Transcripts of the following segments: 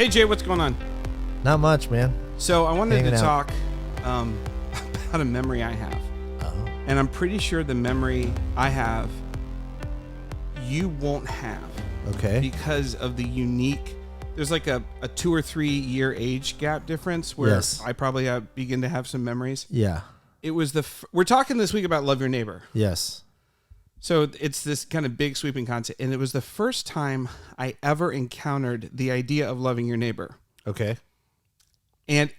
Hey, Jay, what's going on? Not much, man. So I wanted Hanging to out. talk about a memory I have. Oh. And I'm pretty sure the memory I have, you won't have. Okay. Because of the unique... There's like a 2 or 3 year age gap difference where Yes. I probably begin to have some memories. Yeah. It was we're talking this week about love your neighbor. Yes. So it's this kind of big sweeping concept. And it was the first time I ever encountered the idea of loving your neighbor. Okay. And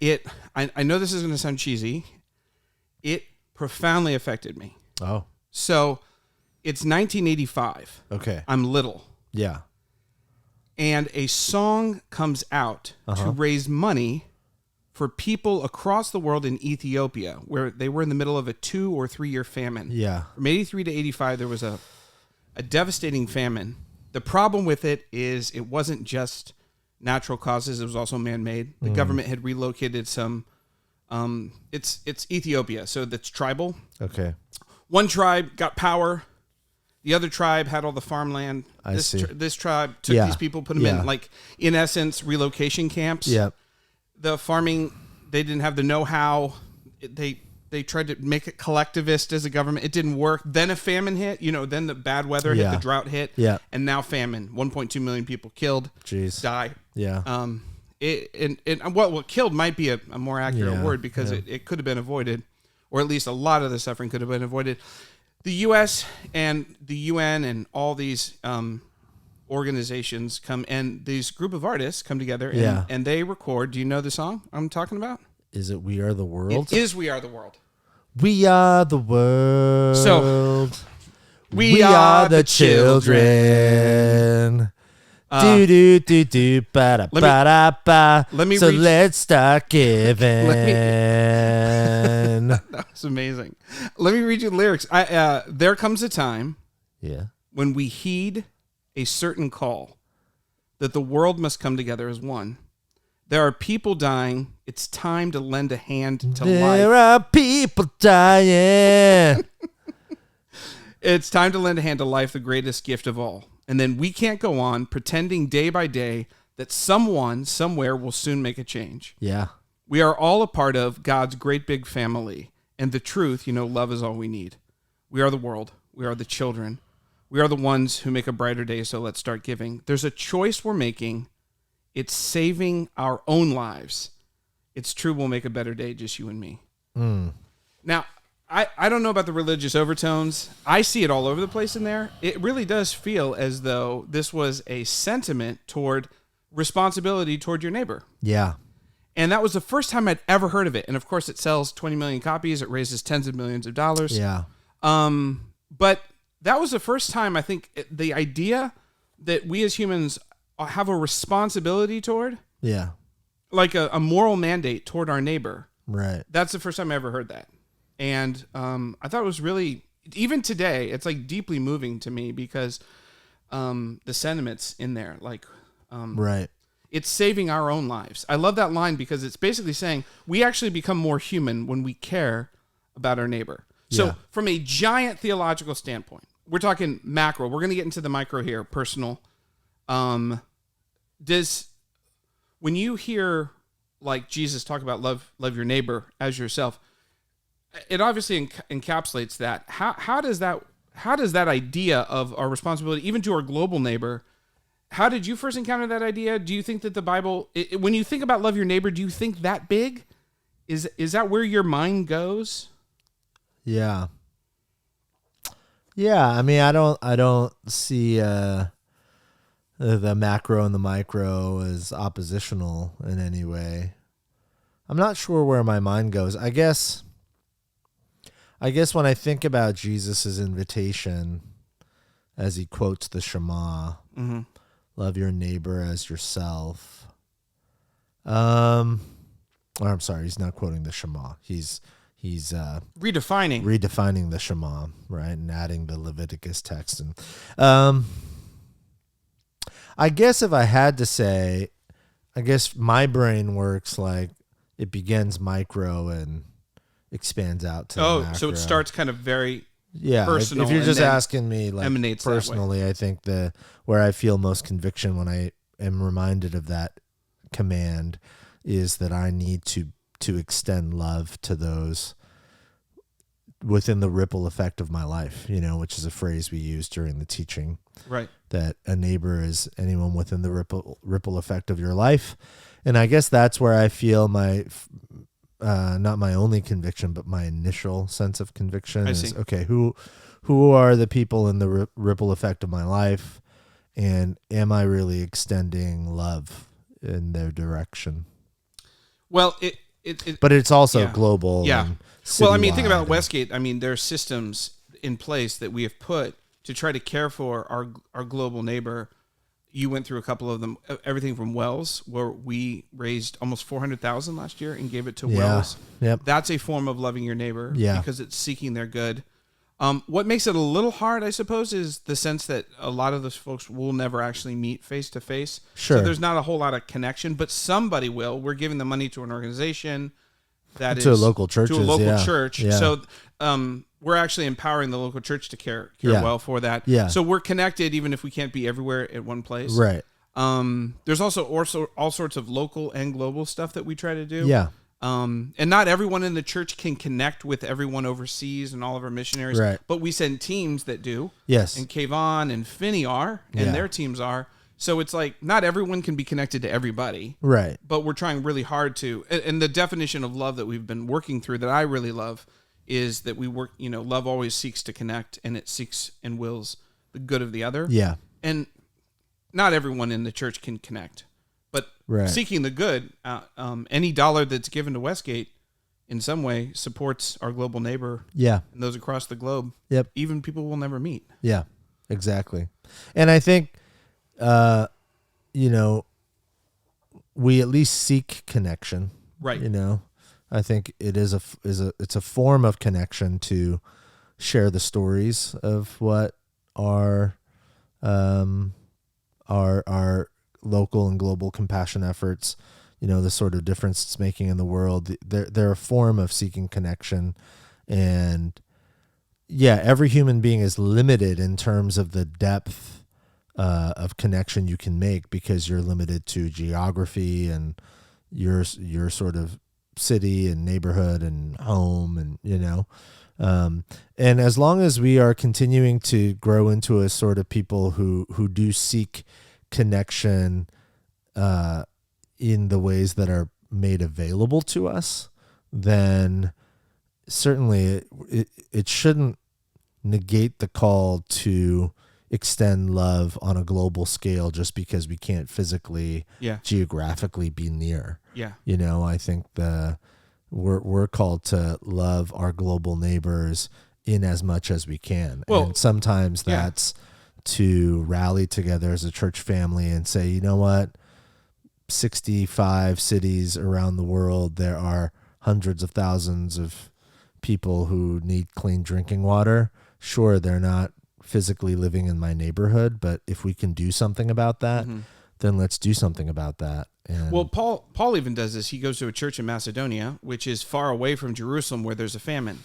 I know this is going to sound cheesy. It profoundly affected me. Oh. So it's 1985. Okay. I'm little. Yeah. And a song comes out to raise money for people across the world in Ethiopia, where they were in the middle of a 2 or 3 year famine. Yeah. From 83 to 85, there was a devastating famine. The problem with it is it wasn't just natural causes. It was also man-made. The government had relocated some, it's Ethiopia, so that's tribal. Okay. One tribe got power. The other tribe had all the farmland. I see. This tribe took these people, put them in, like, in essence, relocation camps. Yeah. The farming, they didn't have the know-how. They tried to make it collectivist as a government. It didn't work. Then a famine hit. Then the bad weather hit, the drought hit. Yeah. And now famine. 1.2 million people killed. Jeez. Die. Yeah. What killed might be a more accurate word because yeah. it could have been avoided, or at least a lot of the suffering could have been avoided. The U.S. and the UN and all these organizations come, and these group of artists come together and they record. Do you know the song I'm talking about? Is it We Are the World? It is We Are the World. We are the world. So, we are the children. Do do do do ba da ba da ba. let me So read- let's start giving. That was amazing. Let me read you the lyrics. There comes a time Yeah. when we heed a certain call that the world must come together as one. There are people dying. It's time to lend a hand to life. There are people dying. It's time to lend a hand to life, the greatest gift of all. And then we can't go on pretending day by day that someone, somewhere will soon make a change. Yeah. We are all a part of God's great big family. And the truth, love is all we need. We are the world. We are the children. We are the ones who make a brighter day, so let's start giving. There's a choice we're making. It's saving our own lives. It's true we'll make a better day, just you and me. Now, I don't know about the religious overtones. I see it all over the place in there. It really does feel as though this was a sentiment toward responsibility toward your neighbor. Yeah. And that was the first time I'd ever heard of it. And of course, it sells 20 million copies. It raises tens of millions of dollars. Yeah. But that was the first time I think the idea that we as humans have a responsibility toward, Yeah. like a moral mandate toward our neighbor. Right. That's the first time I ever heard that. And I thought it was really, even today, it's like deeply moving to me because the sentiments in there, like, Right. it's saving our own lives. I love that line because it's basically saying we actually become more human when we care about our neighbor. So Yeah. from a giant theological standpoint, we're talking macro. We're going to get into the micro here, personal. When you hear like Jesus talk about love your neighbor as yourself, it obviously encapsulates that. How does that idea of our responsibility, even to our global neighbor, how did you first encounter that idea? Do you think that the Bible, when you think about love your neighbor, do you think that big? Is that where your mind goes? Yeah. Yeah. I mean, I don't see the macro and the micro as oppositional in any way. I'm not sure where my mind goes. I guess when I think about Jesus's invitation as he quotes the Shema, love your neighbor as yourself. Or I'm sorry, he's not quoting the Shema. He's redefining the Shema, right, and adding the Leviticus text. And I guess if I had to say, I guess my brain works like it begins micro and expands out to macro. So it starts kind of very personal. If you're and just then asking me like emanates that way. personally, I think where I feel most conviction when I am reminded of that command is that I need to extend love to those within the ripple effect of my life, which is a phrase we use during the teaching. Right. That a neighbor is anyone within the ripple effect of your life. And I guess that's where I feel my, not my only conviction, but my initial sense of conviction is, okay, who are the people in the ripple effect of my life? And am I really extending love in their direction? Well, but it's also global. Yeah. And well, I mean, think about Westgate. I mean, there are systems in place that we have put to try to care for our global neighbor. You went through a couple of them, everything from Wells, where we raised almost $400,000 last year and gave it to Wells. Yep. That's a form of loving your neighbor because it's seeking their good. What makes it a little hard, I suppose, is the sense that a lot of those folks will never actually meet face to face. Sure. So there's not a whole lot of connection, but somebody will. We're giving the money to an organization that to a local church. Yeah. So we're actually empowering the local church to care well for that. Yeah. So we're connected even if we can't be everywhere at one place. Right. There's also all sorts of local and global stuff that we try to do. Yeah. And not everyone in the church can connect with everyone overseas and all of our missionaries. Right. But we send teams that do. Yes. And Kayvon and Finney are, and their teams are. So it's like not everyone can be connected to everybody. Right. But we're trying really hard to. And the definition of love that we've been working through that I really love is that we work, love always seeks to connect, and it seeks and wills the good of the other. Yeah. And not everyone in the church can connect. But seeking the good, any dollar that's given to Westgate in some way supports our global neighbor and those across the globe, even people we'll never meet. Yeah, exactly. And I think, we at least seek connection. Right. I think it is it's a form of connection to share the stories of what our local and global compassion efforts, the sort of difference it's making in the world. They're a form of seeking connection. And every human being is limited in terms of the depth of connection you can make because you're limited to geography and your sort of city and neighborhood and home and, and as long as we are continuing to grow into a sort of people who do seek connection in the ways that are made available to us, then certainly it shouldn't negate the call to extend love on a global scale just because we can't physically, geographically be near. Yeah. I think we're called to love our global neighbors in as much as we can. Well, and sometimes that's to rally together as a church family and say, you know what, 65 cities around the world, there are hundreds of thousands of people who need clean drinking water. Sure, they're not physically living in my neighborhood, but if we can do something about that, then let's do something about that. And well, Paul even does this. He goes to a church in Macedonia, which is far away from Jerusalem, where there's a famine.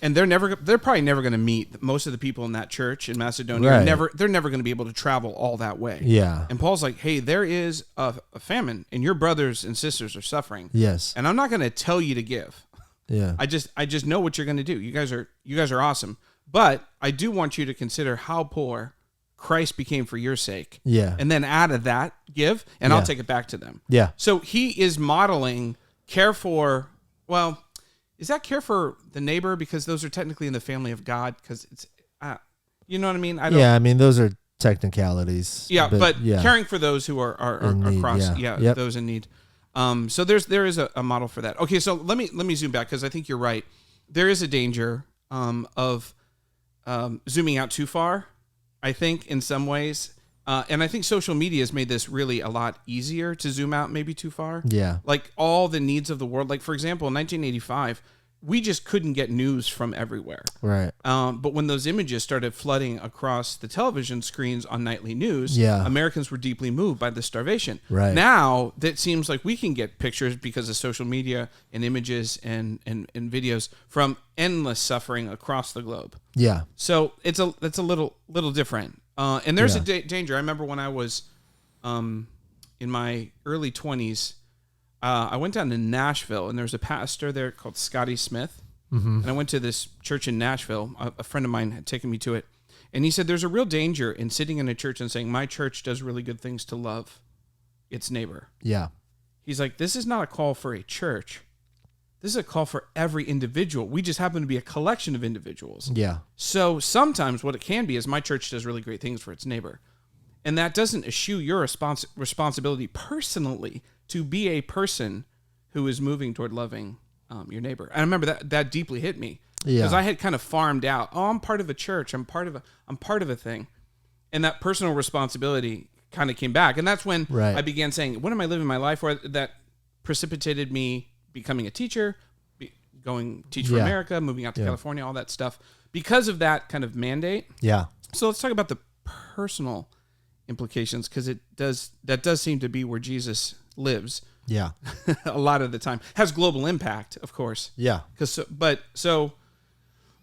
And they're probably never going to meet most of the people in that church in Macedonia. Right. They're never going to be able to travel all that way. Yeah. And Paul's like, hey, there is a famine, and your brothers and sisters are suffering. Yes. And I'm not going to tell you to give. Yeah. I just know what you're going to do. You guys are awesome. But I do want you to consider how poor Christ became for your sake. Yeah. And then out of that, give, and I'll take it back to them. Yeah. So he is modeling care for, well, is that care for the neighbor? Because those are technically in the family of God. Because it's, you know what I mean? I mean, those are technicalities. Yeah, but caring for those who are across, those in need. So there is a model for that. Okay, so let me zoom back because I think you're right. There is a danger of zooming out too far, I think, in some ways. And I think social media has made this really a lot easier to zoom out maybe too far. Yeah. Like all the needs of the world. Like, for example, in 1985, we just couldn't get news from everywhere. Right. But when those images started flooding across the television screens on nightly news, Americans were deeply moved by the starvation. Right. Now, that seems like we can get pictures because of social media and images and videos from endless suffering across the globe. Yeah. So that's a little different. And there's a danger. I remember when I was in my early 20s, I went down to Nashville, and there was a pastor there called Scotty Smith. Mm-hmm. And I went to this church in Nashville. A friend of mine had taken me to it. And he said there's a real danger in sitting in a church and saying, my church does really good things to love its neighbor. Yeah. He's like, this is not a call for a church. This is a call for every individual. We just happen to be a collection of individuals. Yeah. So sometimes what it can be is my church does really great things for its neighbor. And that doesn't eschew your responsibility personally to be a person who is moving toward loving your neighbor. And I remember that deeply hit me. Yeah. Because I had kind of farmed out, I'm part of a church. I'm part of a thing. And that personal responsibility kind of came back. And that's when I began saying, when am I living my life? Where that precipitated me becoming a teacher, going Teach for America, moving out to California, all that stuff. Because of that kind of mandate. Yeah. So let's talk about the personal implications, because that does seem to be where Jesus lives. Yeah. A lot of the time. Has global impact, of course. Yeah. So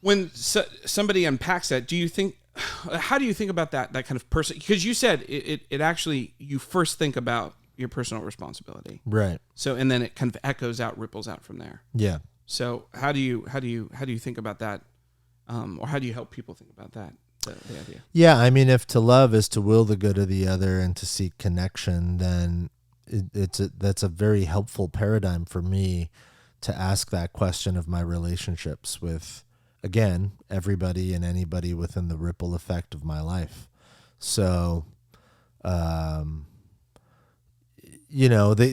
when somebody unpacks that, how do you think about that kind of person? Because you said it actually, you first think about your personal responsibility. Right. So, and then it kind of echoes out, ripples out from there. Yeah. So how do you think about that? Or how do you help people think about that? The idea. Yeah. I mean, if to love is to will the good of the other and to seek connection, then that's a very helpful paradigm for me to ask that question of my relationships with, again, everybody and anybody within the ripple effect of my life. So, the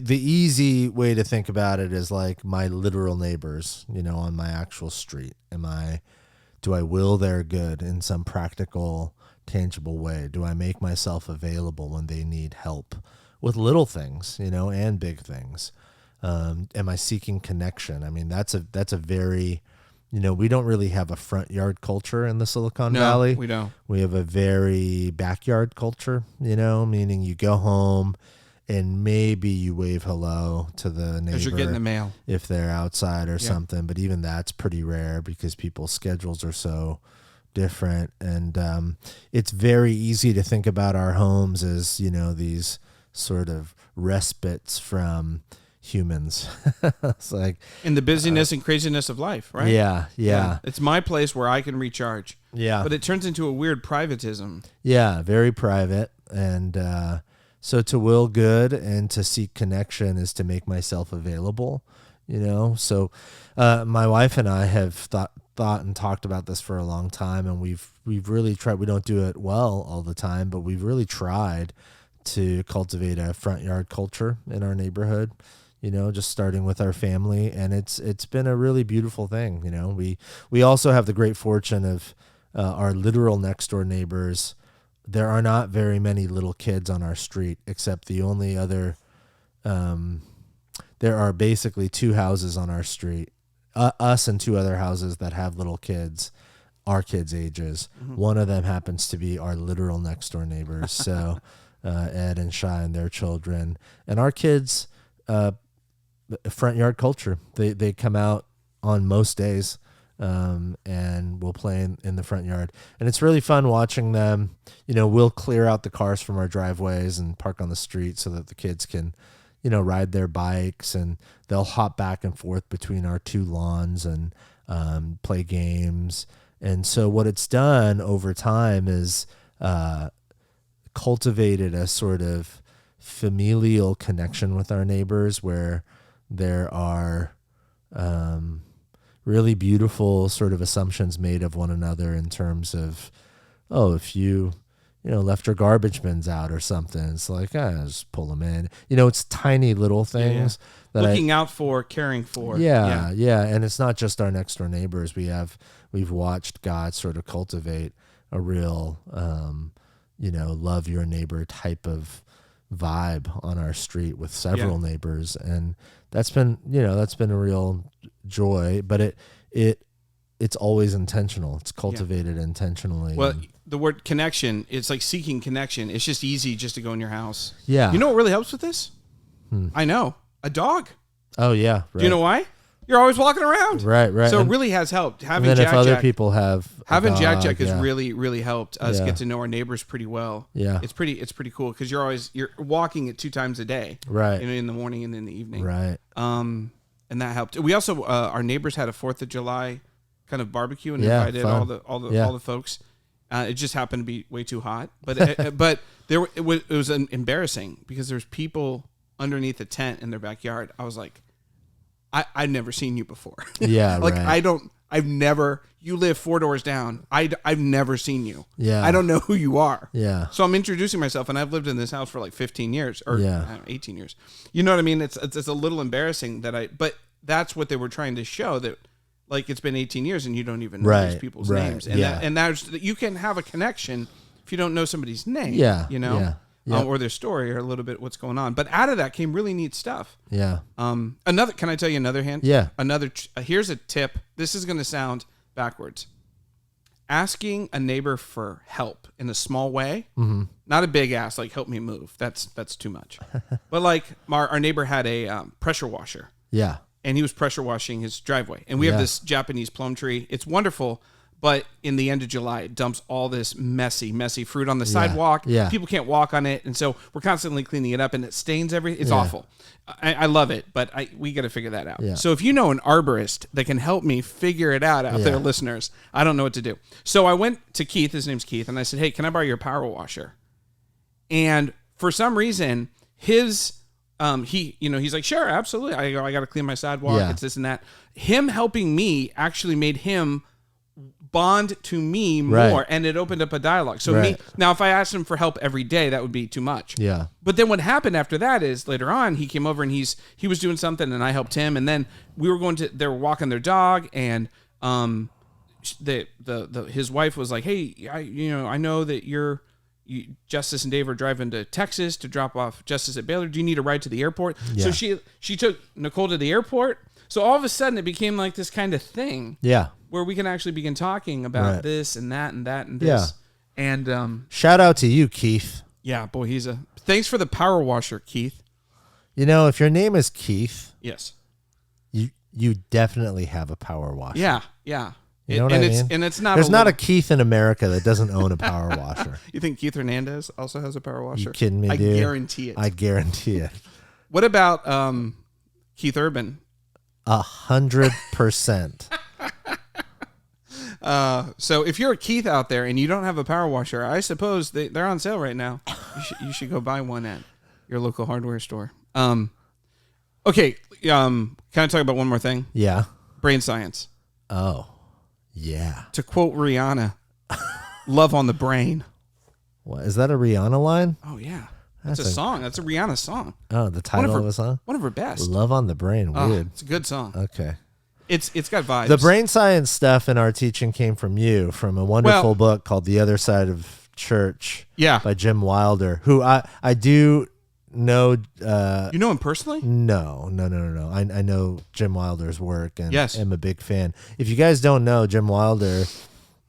easy way to think about it is like my literal neighbors, on my actual street. Do I will their good in some practical, tangible way? Do I make myself available when they need help with little things, and big things? Am I seeking connection? I mean, that's a very, we don't really have a front yard culture in the Silicon Valley. We don't. We have a very backyard culture, meaning you go home and maybe you wave hello to the neighbor As you're getting the mail, if they're outside or something. But even that's pretty rare because people's schedules are so different. And it's very easy to think about our homes as, these sort of respites from humans. It's like in the busyness and craziness of life, right? Yeah. It's my place where I can recharge. Yeah. But it turns into a weird privatism. Yeah, very private. And so to will good and to seek connection is to make myself available, So my wife and I have thought and talked about this for a long time, and we've really tried. We don't do it well all the time, but we've really tried to cultivate a front yard culture in our neighborhood, just starting with our family. And it's been a really beautiful thing. We also have the great fortune of our literal next door neighbors. There are not very many little kids on our street, except the only other, there are basically two houses on our street, us and two other houses that have little kids, our kids' ages. Mm-hmm. One of them happens to be our literal next door neighbors. So Ed and Shy and their children, and our kids, front yard culture. They come out on most days. And we'll play in the front yard, and it's really fun watching them. We'll clear out the cars from our driveways and park on the street so that the kids can, ride their bikes, and they'll hop back and forth between our two lawns and play games. And so what it's done over time is cultivated a sort of familial connection with our neighbors, where there are really beautiful sort of assumptions made of one another in terms of, if you left your garbage bins out or something, it's like, just pull them in. It's tiny little things that looking out for, caring for. Yeah. And it's not just our next door neighbors. We've watched God sort of cultivate a real, love your neighbor type of vibe on our street with several neighbors. And that's been a real joy, but it's always intentional. It's cultivated intentionally. Well, the word connection, it's like seeking connection. It's just easy just to go in your house. Yeah. You know what really helps with this? I know. A dog. Oh, yeah. Right. Do you know why? You're always walking around. Right. So it really has helped. Having and then Jack if other Jack, people have having Jack dog, Jack has really helped us Yeah. get to know our neighbors pretty well. Yeah. It's pretty cool because you're walking it 2 times a day. Right. In the morning and in the evening. Right. And that helped. We also our neighbors had a 4th of July kind of barbecue and invited fun. all the folks. It just happened to be way too hot, but it was embarrassing because there's people underneath a tent in their backyard. I was like, I've never seen you before. Yeah, like right. You live 4 doors down. I've never seen you. Yeah. I don't know who you are. Yeah. So I'm introducing myself, and I've lived in this house for like 15 years or Yeah. I don't know, 18 years. You know what I mean? It's a little embarrassing but that's what they were trying to show, that like it's been 18 years and you don't even know these people's names. And that you can have a connection if you don't know somebody's name. Yeah. You know? Yeah. Or their story or a little bit what's going on. But out of that came really neat stuff. Yeah. Can I tell you another hint? Yeah. Here's a tip. This is going to sound backwards. Asking a neighbor for help in a small way, not a big ask like help me move. That's too much. But like our neighbor had a pressure washer. Yeah. And he was pressure washing his driveway. And we have this Japanese plum tree. It's wonderful. But in the end of July, it dumps all this messy fruit on the sidewalk. Yeah. People can't walk on it. And so we're constantly cleaning it up and it stains everything. It's awful. I love it, but we got to figure that out. Yeah. So if you know an arborist that can help me figure it out there, listeners, I don't know what to do. So I went to Keith, his name's Keith, and I said, hey, can I borrow your power washer? And for some reason, he's like, sure, absolutely. I got to clean my sidewalk. Yeah. It's this and that. Him helping me actually made him bond to me more, and it opened up a dialogue. So now if I asked him for help every day, that would be too much. Yeah. But then what happened after that is later on he came over and he was doing something and I helped him, and then they were walking their dog, and his wife was like, hey, I know that Justice and Dave are driving to Texas to drop off Justice at Baylor. Do you need a ride to the airport? Yeah. So she took Nicole to the airport. So all of a sudden it became like this kind of thing. Yeah. Where we can actually begin talking about this and that and that and this. Yeah. And shout out to you, Keith. Yeah, boy, thanks for the power washer, Keith. You know, if your name is Keith, yes, you definitely have a power washer. Yeah. You know what I mean? And it's not. There's not a Keith in America that doesn't own a power washer. You think Keith Hernandez also has a power washer? You kidding me, dude? I guarantee it. I guarantee it. What about Keith Urban? 100%. So if you're a Keith out there and you don't have a power washer, I suppose they're on sale right now. You should go buy one at your local hardware store. Okay. Can I talk about one more thing? Yeah. Brain science. Oh, yeah. To quote Rihanna, love on the brain. What, is that a Rihanna line? Oh, yeah. That's a song. That's a Rihanna song. Oh, the title of a song? One of her best. Love on the Brain. Weird. It's a good song. Okay. It's got vibes. The brain science stuff in our teaching came from you, from a wonderful book called The Other Side of Church by Jim Wilder, who I do know. You know him personally? No. I know Jim Wilder's work and yes. am a big fan. If you guys don't know, Jim Wilder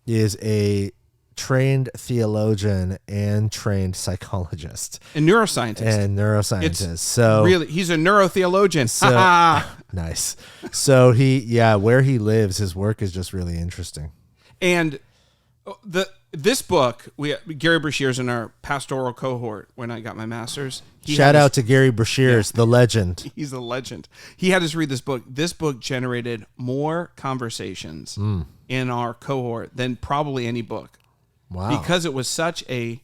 is a trained theologian and trained psychologist and neuroscientist. So really, he's a neurotheologian. So, nice. So where he lives, his work is just really interesting. And this book, Gary Brashear's in our pastoral cohort when I got my master's. Shout out to Gary Brashear's, the legend. He's a legend. He had us read this book. This book generated more conversations in our cohort than probably any book. Wow. Because it was such a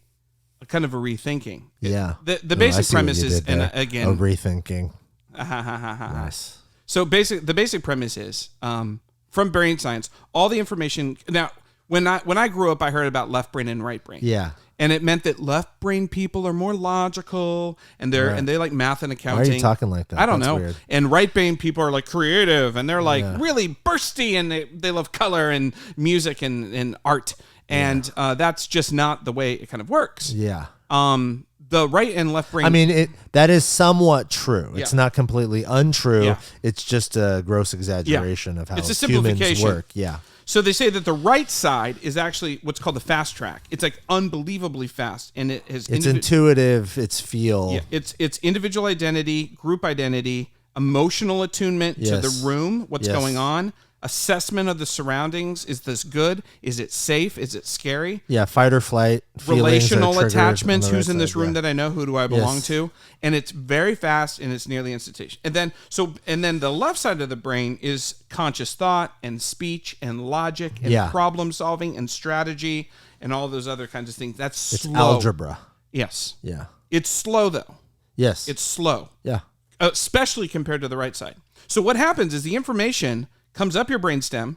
kind of a rethinking. Yeah. The basic premise is, and again, a rethinking. Nice. So the basic premise is from brain science, all the information. Now, when I grew up, I heard about left brain and right brain. Yeah. And it meant that left brain people are more logical and they like math and accounting. Why are you talking like that? I don't That's know. Weird. And right brain people are like creative and they're like really bursty and they love color and music and art. And that's just not the way it kind of works. Yeah. The right and left brain. I mean, that is somewhat true. It's not completely untrue. Yeah. It's just a gross exaggeration of how it's a simplification. Humans work. Yeah. So they say that the right side is actually what's called the fast track. It's like unbelievably fast, and it has. It's intuitive. It's feel. Yeah. It's individual identity, group identity, emotional attunement to Yes. the room, what's Yes. going on, assessment of the surroundings. Is this good? Is it safe? Is it scary? Yeah, fight or flight. Relational feelings are triggered attachments. on the Who's right in this side, room yeah. that I know? Who do I belong Yes. to? And it's very fast and it's nearly instantaneous. And then the left side of the brain is conscious thought and speech and logic and Yeah. problem solving and strategy and all those other kinds of things. That's It's slow. algebra. Yes. Yeah. It's slow though. Yes. It's slow, yeah. especially compared to the right side. So what happens is the information comes up your brainstem.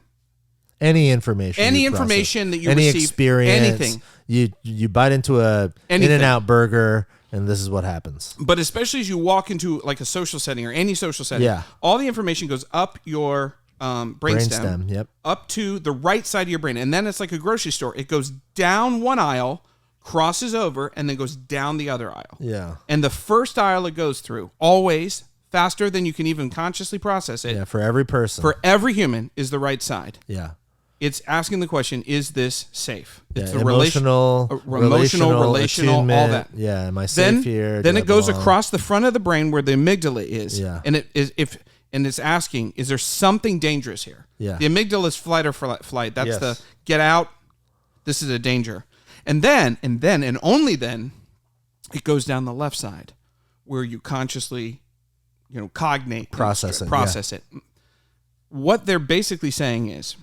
Any information. Any you process. information that you any receive, experience, anything. You bite into a Anything. In-N-Out burger, and this is what happens. But especially as you walk into like a social setting or any social setting, Yeah. all the information goes up your brainstem, Yep. up to the right side of your brain. And then it's like a grocery store. It goes down one aisle, crosses over, and then goes down the other aisle. Yeah. And the first aisle it goes through, always faster than you can even consciously process it, Yeah. For every person. for every human, is the right side. yeah. It's asking the question, is this safe? It's Yeah, the emotional, relational, all attunement. that. Yeah, am I safe here? Then Do it I goes belong? across the front of the brain where the amygdala is. Yeah. And it's asking, is there something dangerous here? Yeah. The amygdala is flight or flight. That's Yes. the get out. This is a danger. And then only then it goes down the left side where you consciously, cognate, Process it, it. What they're basically saying is,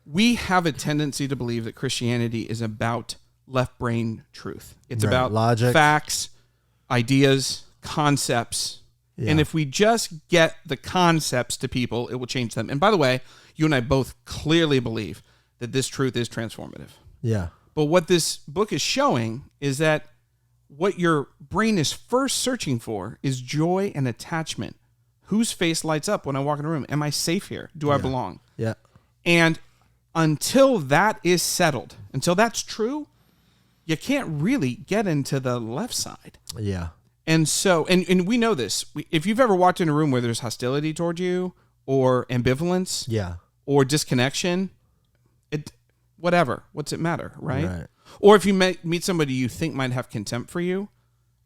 we have a tendency to believe that Christianity is about left brain truth. It's Right. about Logic. facts, ideas, concepts. Yeah. And if we just get the concepts to people, it will change them. And by the way, you and I both clearly believe that this truth is transformative. Yeah. But what this book is showing is that what your brain is first searching for is joy and attachment. Whose face lights up when I walk in a room? Am I safe here? Do I belong? Yeah. And until that is settled, until that's true, you can't really get into the left side. Yeah. And so, and we know this. If you've ever walked in a room where there's hostility toward you or ambivalence Yeah. or disconnection, what's it matter, right? Right. Or if you meet somebody you think might have contempt for you,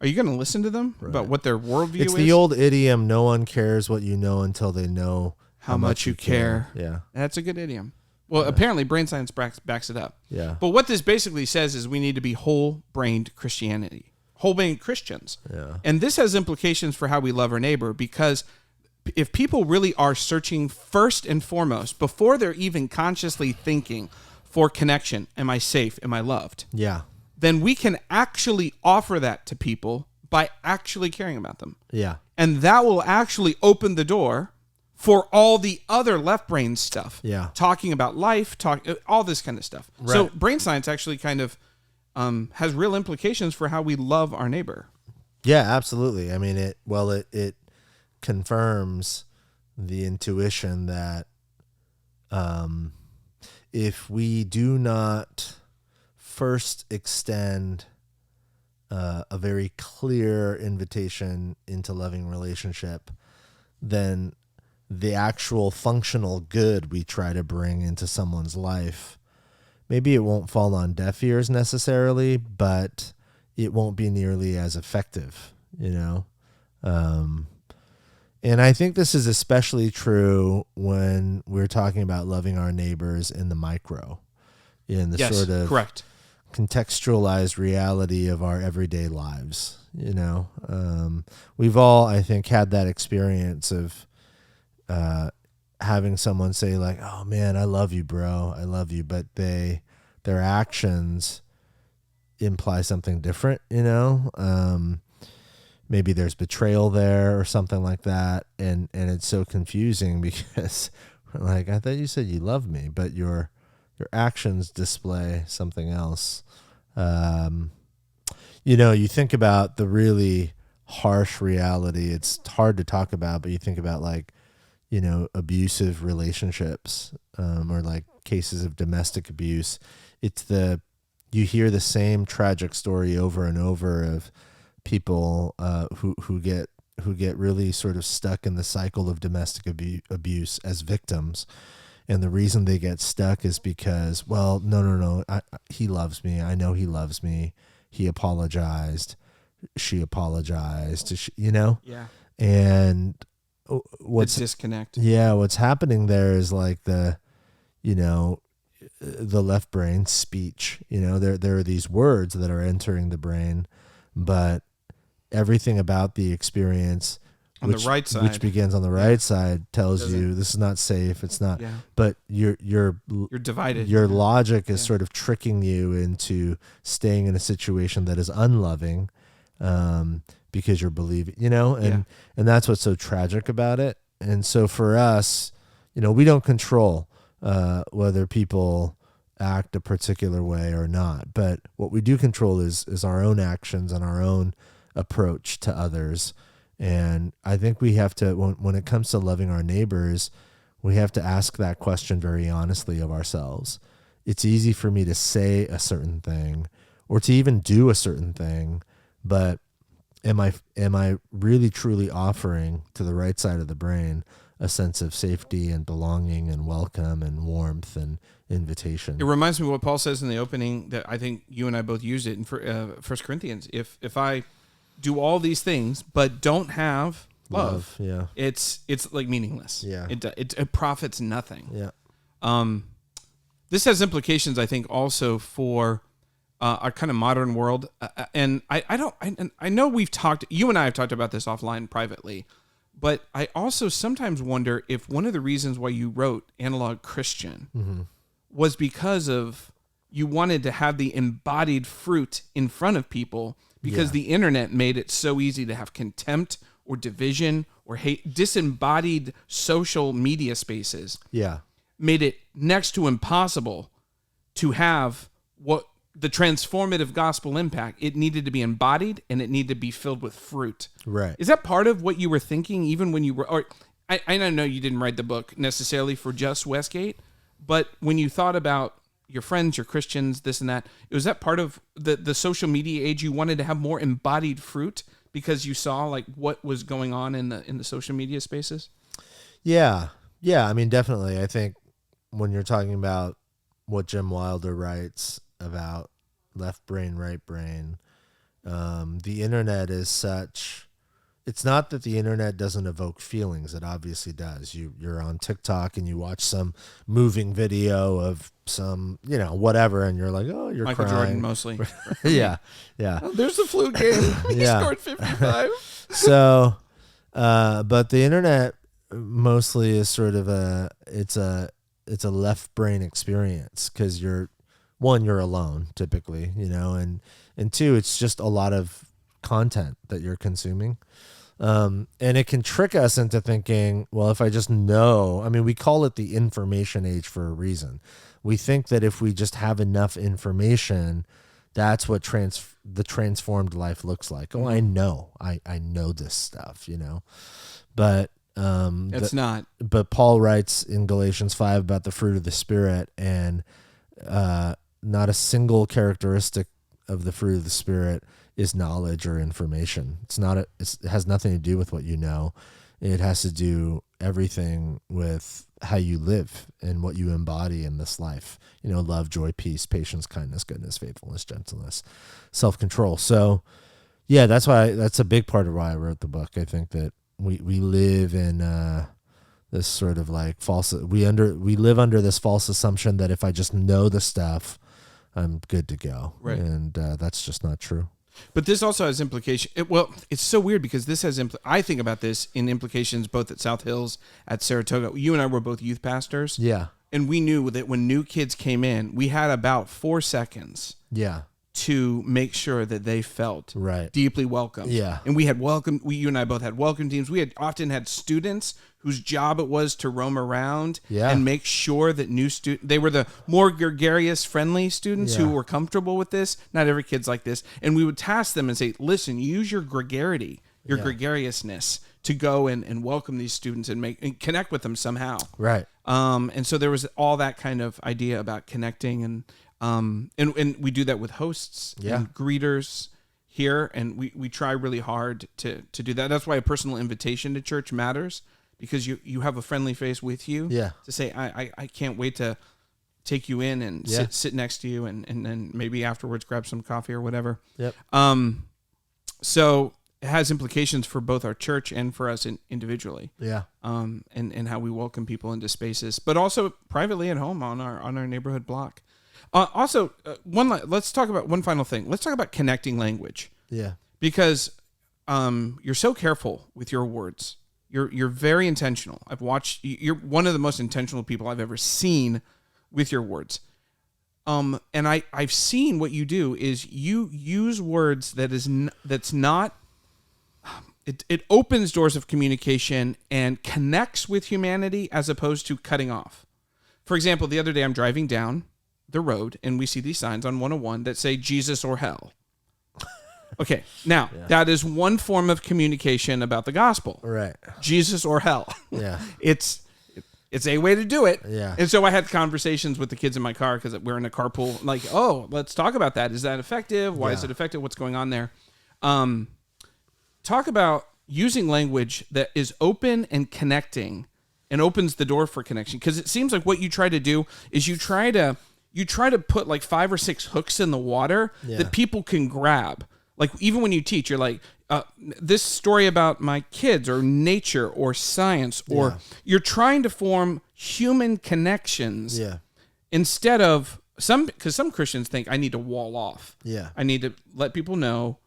are you going to listen to them about what their worldview It's is? the old idiom, no one cares what you know until they know How much you care. Yeah. That's a good idiom. Well, apparently brain science backs it up. Yeah. But what this basically says is we need to be whole-brained Christianity, whole-brained Christians. Yeah. And this has implications for how we love our neighbor, because if people really are searching first and foremost, before they're even consciously thinking for connection, am I safe? Am I loved? Yeah. Then we can actually offer that to people by actually caring about them. Yeah. And that will actually open the door for all the other left brain stuff. Yeah. Talking about life, all this kind of stuff. So Right. brain science actually kind of has real implications for how we love our neighbor. Yeah, absolutely. I mean, it confirms the intuition that if we do not first extend a very clear invitation into loving relationship, then the actual functional good we try to bring into someone's life, maybe it won't fall on deaf ears necessarily, but it won't be nearly as effective, and I think this is especially true when we're talking about loving our neighbors in the micro, in the sort of correct. contextualized reality of our everyday lives. We've all, I think, had that experience of having someone say like, "Oh man, I love you, bro. I love you," but their actions imply something different, maybe there's betrayal there or something like that. And it's so confusing because we're like, I thought you said you loved me, but your actions display something else. You think about the really harsh reality. It's hard to talk about, but you think about abusive relationships, or like cases of domestic abuse. You hear the same tragic story over and over of people who get really sort of stuck in the cycle of domestic abuse as victims. And the reason they get stuck is because, well, no, he loves me. I know he loves me. He apologized. She apologized. Yeah. And what's disconnect. Yeah, what's happening there is like the left brain speech. There are these words that are entering the brain, but everything about the experience On the right side, which begins on the right side, tells you this is not safe. It's not. Yeah. But you're divided. Your logic is sort of tricking you into staying in a situation that is unloving, because you're believing. And that's what's so tragic about it. And so for us, we don't control whether people act a particular way or not. But what we do control is our own actions and our own approach to others. And I think we have to, when it comes to loving our neighbors, we have to ask that question very honestly of ourselves. It's easy for me to say a certain thing or to even do a certain thing, but am I really truly offering to the right side of the brain a sense of safety and belonging and welcome and warmth and invitation? It reminds me of what Paul says in the opening that I think you and I both used it in 1 Corinthians. If I do all these things but don't have love, it's like meaningless. Yeah. It profits nothing. Yeah. This has implications, I think, also for our kind of modern world. And I know you and I have talked about this offline privately, but I also sometimes wonder if one of the reasons why you wrote Analog Christian was because of you wanted to have the embodied fruit in front of people, because the internet made it so easy to have contempt or division or hate. Disembodied social media spaces made it next to impossible to have what the transformative gospel impact. It needed to be embodied and it needed to be filled with fruit. Right. Is that part of what you were thinking even when you were, or I know you didn't write the book necessarily for just Westgate, but when you thought about your friends, your Christians, this and that, was that part of the social media age? You wanted to have more embodied fruit because you saw like what was going on in the social media spaces? Yeah. I mean, definitely. I think when you're talking about what Jim Wilder writes about left brain, right brain, the internet is such. It's not that the internet doesn't evoke feelings. It obviously does. You're on TikTok and you watch some moving video of some, whatever, and you're like, oh, you're Michael crying. Jordan mostly. Yeah. Oh, there's the flu game. He scored 55. So, but the internet mostly is sort of it's a left brain experience, because you're alone typically, and two, it's just a lot of content that you're consuming. And it can trick us into thinking, well, if I just know, I mean, we call it the information age for a reason. We think that if we just have enough information, that's what the transformed life looks like. Oh, I know this stuff, but it's not. But Paul writes in Galatians 5 about the fruit of the Spirit, and not a single characteristic of the fruit of the Spirit is knowledge or information. It has nothing to do with what you know. It has to do everything with how you live and what you embody in this life. Love, joy, peace, patience, kindness, goodness, faithfulness, gentleness, self-control. So, that's a big part of why I wrote the book. I think that we live in this sort of like we live under this false assumption that if I just know the stuff, I'm good to go. Right. And that's just not true. But this also has implications. It's so weird because this has I think about this in implications both at South Hills, at Saratoga. You and I were both youth pastors. Yeah. And we knew that when new kids came in, we had about 4 seconds. Yeah. To make sure that they felt right. deeply welcome. Yeah. And we had you and I both had welcome teams. We had often had students whose job it was to roam around and make sure that they were the more gregarious, friendly students who were comfortable with this. Not every kid's like this. And we would task them and say, listen, use your gregarity, your gregariousness to go and welcome these students and connect with them somehow. Right. And so there was all that kind of idea about connecting and we do that with hosts and greeters here, and we try really hard to do that. That's why a personal invitation to church matters, because you have a friendly face with you to say, I can't wait to take you in and sit next to you and then maybe afterwards grab some coffee or whatever. Yep. So has implications for both our church and for us individually. Yeah. And how we welcome people into spaces, but also privately at home on our neighborhood block. Let's talk about one final thing. Let's talk about connecting language. Yeah. Because you're so careful with your words. You're very intentional. I've watched. You're one of the most intentional people I've ever seen with your words. And I've seen what you do is you use words that's not. It opens doors of communication and connects with humanity as opposed to cutting off. For example, the other day I'm driving down the road and we see these signs on 101 that say Jesus or hell. Okay, now that is one form of communication about the gospel. Right. Jesus or hell. Yeah. It's a way to do it. Yeah. And so I had conversations with the kids in my car because we're in a carpool. Like, oh, let's talk about that. Is that effective? Why is it effective? What's going on there? Talk about using language that is open and connecting and opens the door for connection. Because it seems like what you try to do is you try to put like 5 or 6 hooks in the water that people can grab. Like even when you teach, you're like, this story about my kids or nature or science, or you're trying to form human connections instead of because some Christians think I need to wall off. Yeah. I need to let people know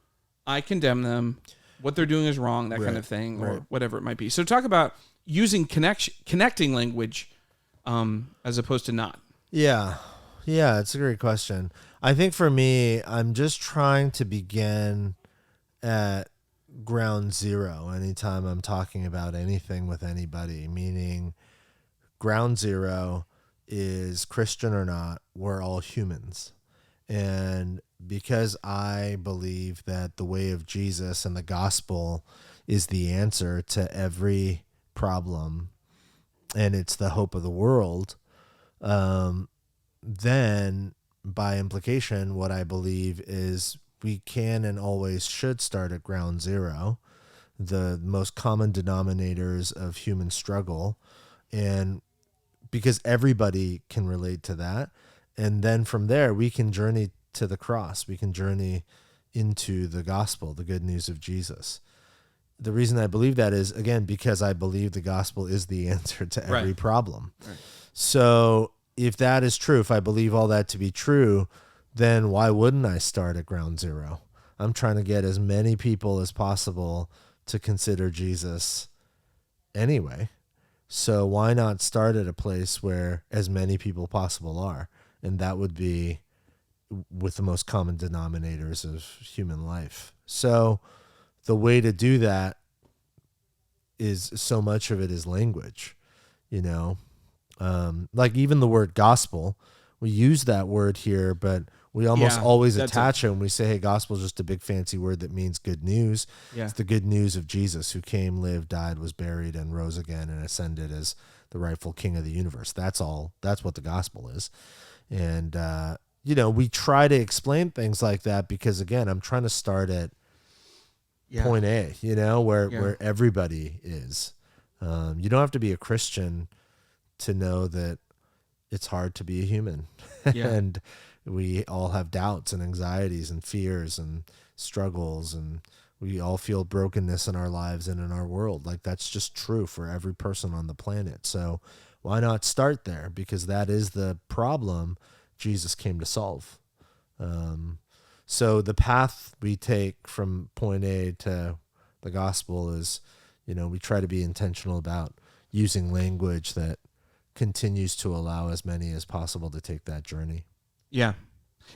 I condemn them. What they're doing is wrong, that kind of thing, or whatever it might be. So talk about using connecting language as opposed to not. Yeah. Yeah, it's a great question. I think for me, I'm just trying to begin at ground zero anytime I'm talking about anything with anybody, meaning ground zero is Christian or not, we're all humans. And because I believe that the way of Jesus and the gospel is the answer to every problem and it's the hope of the world, then by implication, what I believe is we can and always should start at ground zero, the most common denominators of human struggle, and because everybody can relate to that. And then from there, we can journey to the cross. We can journey into the gospel, the good news of Jesus. The reason I believe that is, again, because I believe the gospel is the answer to every problem. Right. So if that is true, if I believe all that to be true, then why wouldn't I start at ground zero? I'm trying to get as many people as possible to consider Jesus anyway. So why not start at a place where as many people possible are? And that would be with the most common denominators of human life. So the way to do that is so much of it is language, you know, like even the word gospel, we use that word here, but we almost always attach it when we say, hey, gospel is just a big fancy word that means good news. Yeah. It's the good news of Jesus who came, lived, died, was buried, and rose again and ascended as the rightful king of the universe. That's all. That's what the gospel is. And, you know, we try to explain things like that because, again, I'm trying to start at point A, you know, where everybody is. You don't have to be a Christian to know that it's hard to be a human. And we all have doubts and anxieties and fears and struggles, and we all feel brokenness in our lives and in our world. Like that's just true for every person on the planet. So why not start there? Because that is the problem Jesus came to solve. So the path we take from point A to the gospel is, you know, we try to be intentional about using language that continues to allow as many as possible to take that journey. Yeah.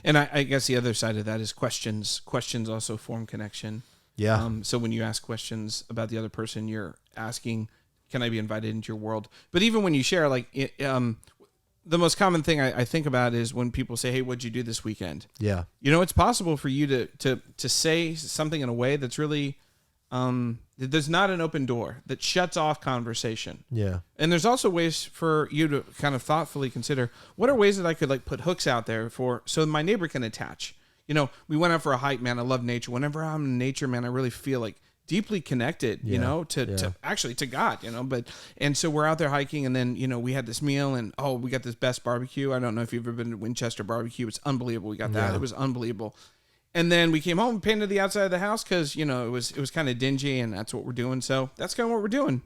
And I guess the other side of that is questions. Questions also form connection. Yeah. So when you ask questions about the other person, you're asking, can I be invited into your world? But even when you share, like, the most common thing I think about is when people say, hey, what'd you do this weekend? Yeah. You know, it's possible for you to say something in a way that's really, there's not an open door that shuts off conversation. Yeah. And there's also ways for you to kind of thoughtfully consider, what are ways that I could like put hooks out there so my neighbor can attach? You know, we went out for a hike, man. I love nature. Whenever I'm in nature, man, I really feel like deeply connected, you know, to actually to God, you know, and so we're out there hiking, and then, you know, we had this meal, and we got this best barbecue. I don't know if you've ever been to Winchester barbecue. It's unbelievable. We got that. It was unbelievable. And then we came home and painted the outside of the house because, it was kind of dingy and that's what we're doing. So that's kind of what we're doing.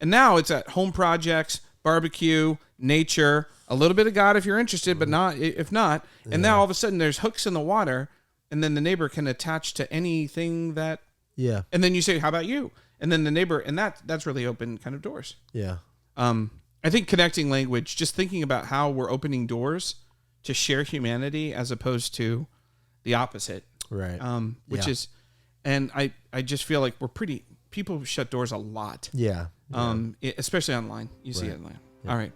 And now it's at home projects, barbecue, nature, a little bit of God if you're interested, but not if not. And now all of a sudden there's hooks in the water, and then the neighbor can attach to anything that. Yeah. And then you say, how about you? And then the neighbor, and that's really open kind of doors. Yeah. I think connecting language, just thinking about how we're opening doors to share humanity as opposed to the opposite. Right. Which is, and I just feel like people shut doors a lot. Yeah. Especially online. You see it online. Yeah. All right.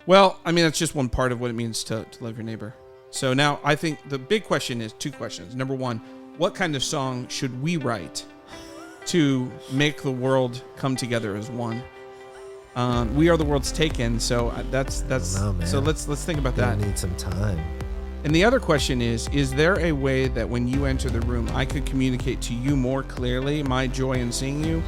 Well, I mean, that's just one part of what it means to love your neighbor. So now I think the big question is 2 questions. Number 1, what kind of song should we write to make the world come together as one? We are the world's taken. So that's know, man. so let's think about that. I need some time. And the other question is there a way that when you enter the room, I could communicate to you more clearly my joy in seeing you?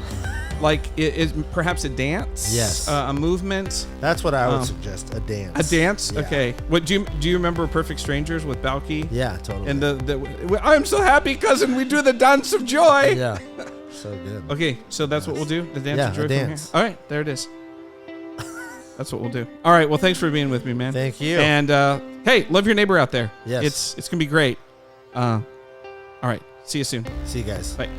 Like, is perhaps a dance? Yes. A movement? That's what I would suggest. A dance. A dance? Yeah. Okay. What do you remember Perfect Strangers with Balky? Yeah, totally. And the I'm so happy, cousin, we do the dance of joy. Yeah. So good. Okay, so that's what we'll do? The dance of joy a from here? dance. All right, there it is. That's what we'll do. All right, well, thanks for being with me, man. Thank you. And hey, love your neighbor out there. Yes. It's going to be great. All right, see you soon. See you guys. Bye.